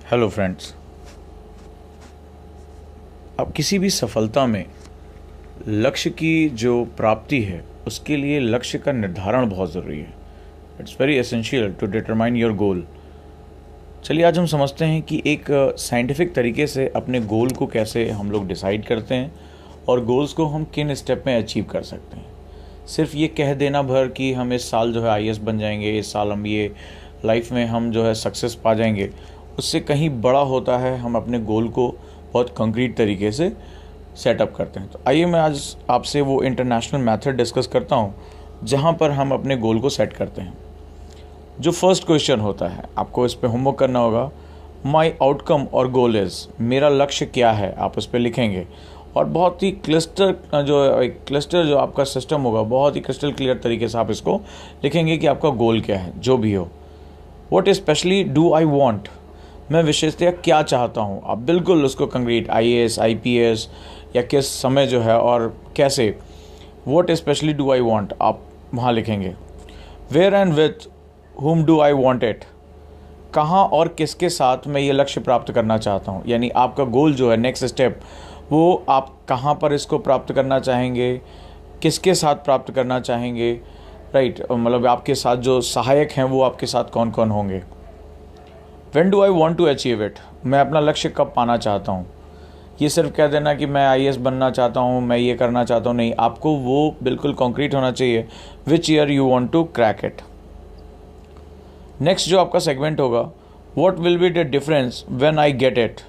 Hello friends. अब किसी भी सफलता में लक्ष्य की जो प्राप्ति है उसके लिए लक्ष्य का निर्धारण बहुत ज़रूरी है। It's very essential to determine your goal. चलिए आज हम समझते हैं कि एक साइंटिफिक तरीके से अपने गोल को कैसे हम लोग डिसाइड करते हैं और गोल्स को हम किन स्टेप में अचीव कर सकते हैं। सिर्फ ये कह देना भर कि हम इस साल जो है आईएएस बन जाएंगे, इस साल हम ये लाइफ में हम जो है सक्सेस पा जाएंगे, उससे कहीं बड़ा होता है हम अपने गोल को बहुत कंक्रीट तरीके से सेटअप करते हैं। तो आइए मैं आज आपसे वो इंटरनेशनल मेथड डिस्कस करता हूँ जहाँ पर हम अपने गोल को सेट करते हैं। जो फर्स्ट क्वेश्चन होता है, आपको इस पर होमवर्क करना होगा। माई आउटकम और गोल इज़, मेरा लक्ष्य क्या है, आप उस पर लिखेंगे और बहुत ही क्लस्टर जो आपका सिस्टम होगा बहुत ही क्रिस्टल क्लियर तरीके से आप इसको लिखेंगे कि आपका गोल क्या है जो भी हो। What specially do I want, मैं विशेषतः क्या चाहता हूँ, आप बिल्कुल उसको कंक्रीट आईएएस आईपीएस या किस समय जो है और कैसे। What specially do I want आप वहाँ लिखेंगे। Where and with whom do I want it, कहाँ और किसके साथ मैं ये लक्ष्य प्राप्त करना चाहता हूँ। यानी आपका गोल जो है नेक्स्ट स्टेप, वो आप कहाँ पर इसको प्राप्त करना चाहेंगे, किसके साथ प्राप्त करना चाहेंगे, राइट। मतलब आपके साथ जो सहायक हैं वो आपके साथ कौन कौन होंगे। When do I want to achieve it, मैं अपना लक्ष्य कब पाना चाहता हूँ। ये सिर्फ कह देना कि मैं आईएएस बनना चाहता हूँ, मैं ये करना चाहता हूँ, नहीं, आपको वो बिल्कुल कॉन्क्रीट होना चाहिए। Which year you want to crack it. Next जो आपका सेगमेंट होगा, what will be the difference when I get it,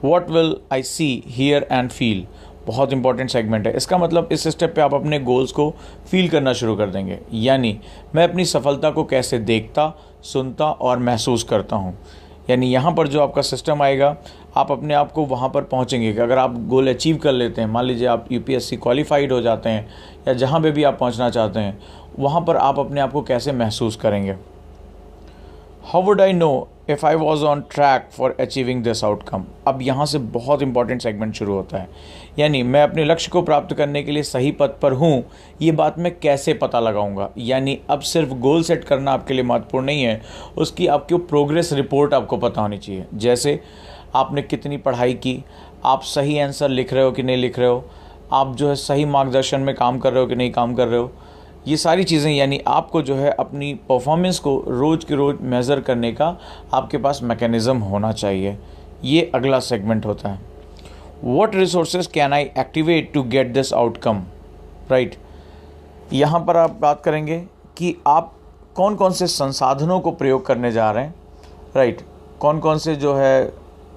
what will I see here and feel. बहुत इंपॉर्टेंट सेगमेंट है। इसका मतलब इस स्टेप पे आप अपने गोल्स को फील करना शुरू कर देंगे। यानी मैं अपनी सफलता को कैसे देखता, सुनता और महसूस करता हूँ। यानी यहाँ पर जो आपका सिस्टम आएगा, आप अपने आप को वहाँ पर पहुँचेंगे कि अगर आप गोल अचीव कर लेते हैं, मान लीजिए आप यूपीएससी क्वालिफाइड हो जाते हैं या जहाँ पे भी आप पहुँचना चाहते हैं, वहाँ पर आप अपने आप को कैसे महसूस करेंगे। How would I know if I was on track for achieving this outcome. अब यहाँ से बहुत इंपॉर्टेंट सेगमेंट शुरू होता है। यानी मैं अपने लक्ष्य को प्राप्त करने के लिए सही पथ पर हूँ, ये बात मैं कैसे पता लगाऊंगा। यानी अब सिर्फ गोल सेट करना आपके लिए महत्वपूर्ण नहीं है, उसकी आपकी प्रोग्रेस रिपोर्ट आपको पता होनी चाहिए। जैसे आपने कितनी पढ़ाई की, आप सही आंसर लिख रहे हो कि नहीं लिख रहे हो, आप जो है सही मार्गदर्शन में काम कर रहे हो कि नहीं काम कर रहे हो, ये सारी चीज़ें। यानी आपको जो है अपनी परफॉर्मेंस को रोज़ के रोज़ मेज़र करने का आपके पास मैकेनिज़्म होना चाहिए। ये अगला सेगमेंट होता है। What resources can I activate to get this outcome, right. यहाँ पर आप बात करेंगे कि आप कौन कौन से संसाधनों को प्रयोग करने जा रहे हैं, राइट। कौन कौन से जो है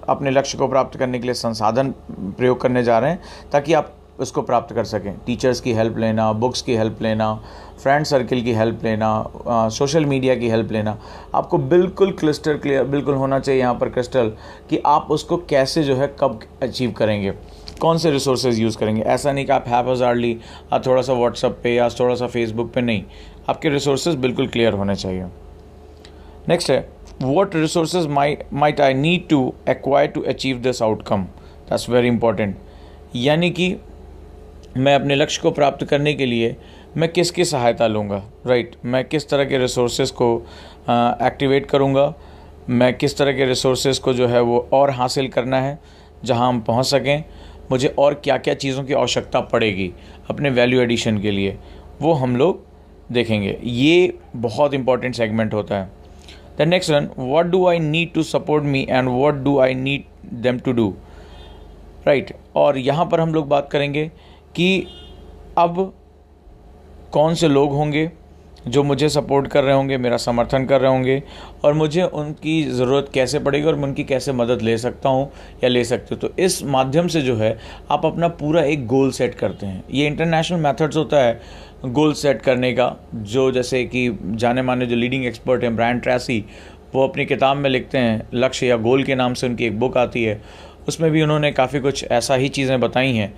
अपने लक्ष्य को प्राप्त करने के लिए संसाधन प्रयोग करने जा रहे हैं ताकि आप उसको प्राप्त कर सकें। टीचर्स की हेल्प लेना, बुक्स की हेल्प लेना, फ्रेंड सर्किल की हेल्प लेना, सोशल मीडिया की हेल्प लेना। आपको बिल्कुल क्लिस्टर क्लियर बिल्कुल होना चाहिए यहाँ पर क्रिस्टल कि आप उसको कैसे जो है कब अचीव करेंगे, कौन से रिसोर्सेज यूज़ करेंगे। ऐसा नहीं कि आप हैपहज़ार्डली थोड़ा सा व्हाट्सएप पे या थोड़ा सा फेसबुक पे, नहीं, आपके रिसोर्सेज बिल्कुल क्लियर होने चाहिए। नेक्स्ट है, what resources might I need to acquire to achieve this outcome. That's very important. यानी कि मैं अपने लक्ष्य को प्राप्त करने के लिए मैं किसकी सहायता लूँगा, राइट। मैं किस तरह के रिसोर्सेज को एक्टिवेट करूँगा, मैं किस तरह के रिसोर्सेज को जो है वो और हासिल करना है जहाँ हम पहुँच सकें, मुझे और क्या क्या चीज़ों की आवश्यकता पड़ेगी अपने वैल्यू एडिशन के लिए, वो हम लोग देखेंगे। ये बहुत इंपॉर्टेंट सेगमेंट होता है। The next one, what do I need to support me and what do I need them to do, right. और यहाँ पर हम लोग बात करेंगे कि अब कौन से लोग होंगे जो मुझे सपोर्ट कर रहे होंगे, मेरा समर्थन कर रहे होंगे, और मुझे उनकी ज़रूरत कैसे पड़ेगी और मैं उनकी कैसे मदद ले सकता हूँ या ले सकते हो। तो इस माध्यम से जो है आप अपना पूरा एक गोल सेट करते हैं। ये इंटरनेशनल मेथड्स होता है गोल सेट करने का, जो जैसे कि जाने माने जो लीडिंग एक्सपर्ट हैं ब्रायन ट्रेसी, वो अपनी किताब में लिखते हैं, लक्ष्य या गोल के नाम से उनकी एक बुक आती है, उसमें भी उन्होंने काफ़ी कुछ ऐसा ही चीज़ें बताई हैं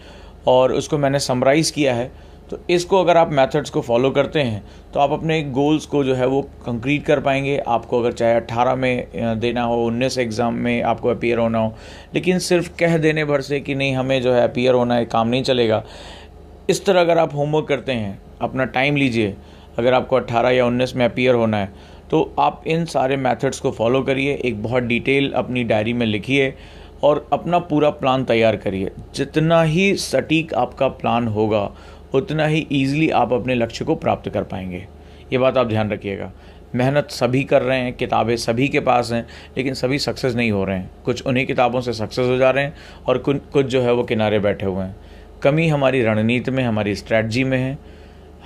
और उसको मैंने समराइज़ किया है। तो इसको अगर आप मेथड्स को फॉलो करते हैं तो आप अपने गोल्स को जो है वो कंक्रीट कर पाएंगे। आपको अगर चाहे 18 में देना हो, 19 एग्ज़ाम में आपको अपीयर होना हो, लेकिन सिर्फ कह देने भर से कि नहीं हमें जो है अपीयर होना है, काम नहीं चलेगा। इस तरह अगर आप होमवर्क करते हैं, अपना टाइम लीजिए, अगर आपको 18 या 19 में अपीयर होना है तो आप इन सारे मेथड्स को फॉलो करिए, एक बहुत डिटेल अपनी डायरी में लिखिए और अपना पूरा प्लान तैयार करिए। जितना ही सटीक आपका प्लान होगा उतना ही ईज़िली आप अपने लक्ष्य को प्राप्त कर पाएंगे। ये बात आप ध्यान रखिएगा। मेहनत सभी कर रहे हैं, किताबें सभी के पास हैं, लेकिन सभी सक्सेस नहीं हो रहे हैं। कुछ उन्हीं किताबों से सक्सेस हो जा रहे हैं और कुछ जो है वो किनारे बैठे हुए हैं। कमी हमारी रणनीति में, हमारी स्ट्रैटेजी में है,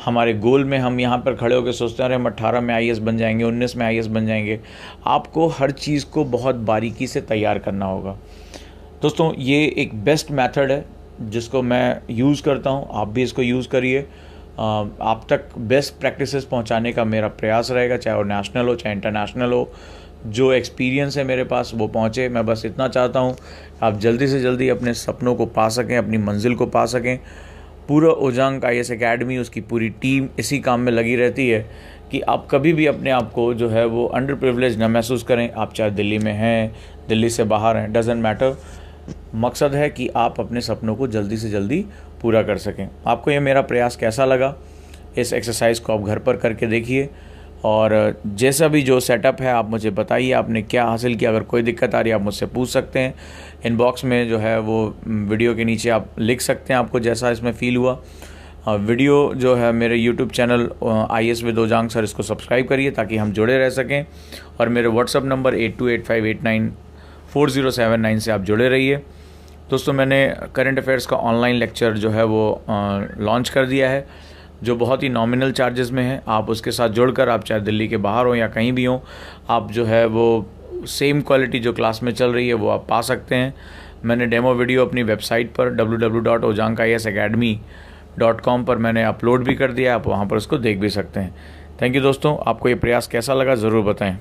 हमारे गोल में। हम यहाँ पर खड़े होकर सोचते हैं अरे हम 18 में IAS बन जाएंगे, 19 में IAS बन जाएंगे। आपको हर चीज़ को बहुत बारीकी से तैयार करना होगा। दोस्तों, ये एक बेस्ट मेथड है जिसको मैं यूज़ करता हूँ, आप भी इसको यूज़ करिए। आप तक बेस्ट प्रैक्टिसेस पहुँचाने का मेरा प्रयास रहेगा, चाहे वो नेशनल हो चाहे इंटरनेशनल हो। जो एक्सपीरियंस है मेरे पास वो पहुँचे। मैं बस इतना चाहता हूँ आप जल्दी से जल्दी अपने सपनों को पा सकें, अपनी मंजिल को पा सकें। पूरा ओजांग IAS एकेडमी, उसकी पूरी टीम इसी काम में लगी रहती है कि आप कभी भी अपने आप को जो है वो अंडर प्रिविलेज ना महसूस करें। आप चाहे दिल्ली में हैं, दिल्ली से बाहर हैं, डजेंट मैटर। मकसद है कि आप अपने सपनों को जल्दी से जल्दी पूरा कर सकें। आपको ये मेरा प्रयास कैसा लगा? इस एक्सरसाइज को आप घर पर करके देखिए और जैसा भी जो सेटअप है आप मुझे बताइए आपने क्या हासिल किया। अगर कोई दिक्कत आ रही है आप मुझसे पूछ सकते हैं। इनबॉक्स में जो है वो वीडियो के नीचे आप लिख सकते हैं आपको जैसा इसमें फ़ील हुआ। वीडियो जो है मेरे YouTube channel IAS with Ojaank sir, इसको सब्सक्राइब करिए ताकि हम जुड़े रह सकें। और मेरे व्हाट्सअप नंबर 8285894079 से आप जुड़े रहिए। दोस्तों, मैंने करंट अफेयर्स का ऑनलाइन लेक्चर जो है वो लॉन्च कर दिया है, जो बहुत ही नॉमिनल चार्जेस में है। आप उसके साथ जुड़कर, आप चाहे दिल्ली के बाहर हो या कहीं भी हो, आप जो है वो सेम क्वालिटी जो क्लास में चल रही है वो आप पा सकते हैं। मैंने डेमो वीडियो अपनी वेबसाइट पर www.ojankaiasacademy.com पर मैंने अपलोड भी कर दिया, आप वहाँ पर उसको देख भी सकते हैं। थैंक यू दोस्तों, आपको ये प्रयास कैसा लगा ज़रूर बताएं।